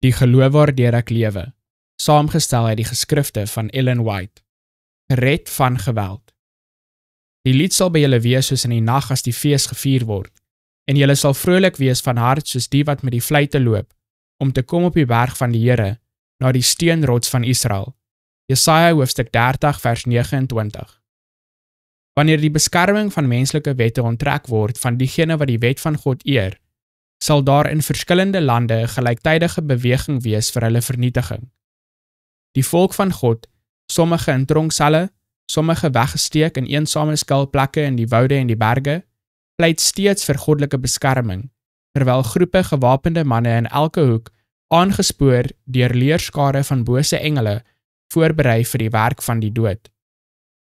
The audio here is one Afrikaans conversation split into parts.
Die geloof waardeur ek lewe, saamgestel uit die geskrifte van Ellen White. Gered van geweld. Die lied sal by julle wees soos in die nag as die fees gevier word, en julle sal vrolik wees van hart soos die wat met die fluite loop, om te kom op die berg van die Here, na die steenrots van Israel. Jesaja hoofstuk 30 vers 29. Wanneer die beskerming van menslike wette onttrek word van diegene wat die wet van God eer, sal daar in verskillende lande 'n gelyktydige beweging wees vir hulle vernietiging. Die volk van God, sommige in tronkselle, sommige weggesteek in eensame skuilplekke in die woude en die berge, pleit steeds vir goddelike beskerming, terwyl groepe gewapende manne in elke hoek, aangespoor deur leerskare van bose engele, voorberei vir die werk van die dood.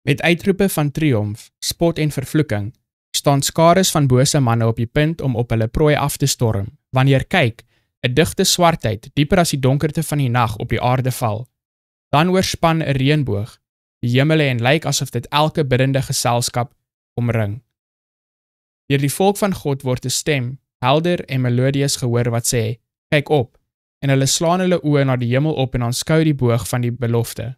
Met uitroepe van triomf, spot en vervloeking, staan skares van bose manne op die punt om op hulle prooi af te storm, wanneer kyk, 'n digte swartheid dieper as die donkerte van die nag op die aarde val. Dan oorspan 'n reënboog, die hemele en lyk asof dit elke biddende geselskap omring. Deur die volk van God word 'n stem, helder en melodieus gehoor wat sê, kyk op, en hulle slaan hulle oë na die hemel op en aanskou die boog van die belofte.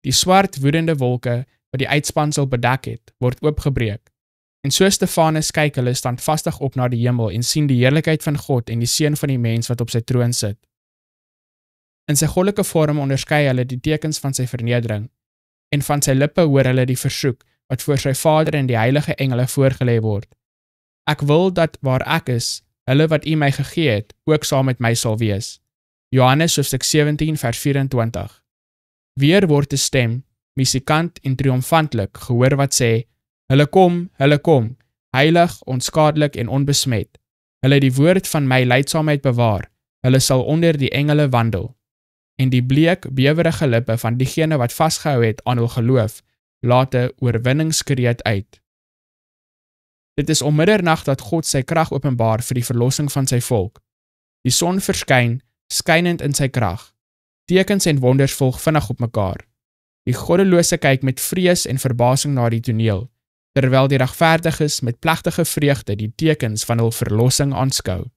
Die swart woedende wolke wat die uitspansel bedek het, word oopgebreek. En so Stefanus kyk hulle standvastig op na die hemel en sien die heerlikheid van God en die seun van die mens wat op sy troon sit. In sy goddelike vorm onderskei hulle die tekens van sy vernedering, en van sy lippe hoor hulle die versoek wat voor sy Vader en die heilige engele voorgelê word. Ek wil dat waar ek is, hulle wat U my gegee het, ook saam met my sal wees. Johannes hoofstuk 17 vers 24. Weer word 'n stem, musikant en triomfantlik, gehoor wat sê, hulle kom, heilig, onskadelik en onbesmet. Hulle die woord van my lydsaamheid bewaar, hulle sal onder die engele wandel. En die bleek, bewerige lippe van diegene wat vasgehou het aan hul geloof, laat 'n oorwinningskreet uit. Dit is om middernag dat God sy krag openbaar vir die verlossing van sy volk. Die son verskyn, skynend in sy krag. Tekens en wonders volg vinnig op mekaar. Die goddelose kyk met vrees en verbasing na die toneel, terwyl die regverdiges met plegtige vreugde die tekens van hul verlossing aanskou.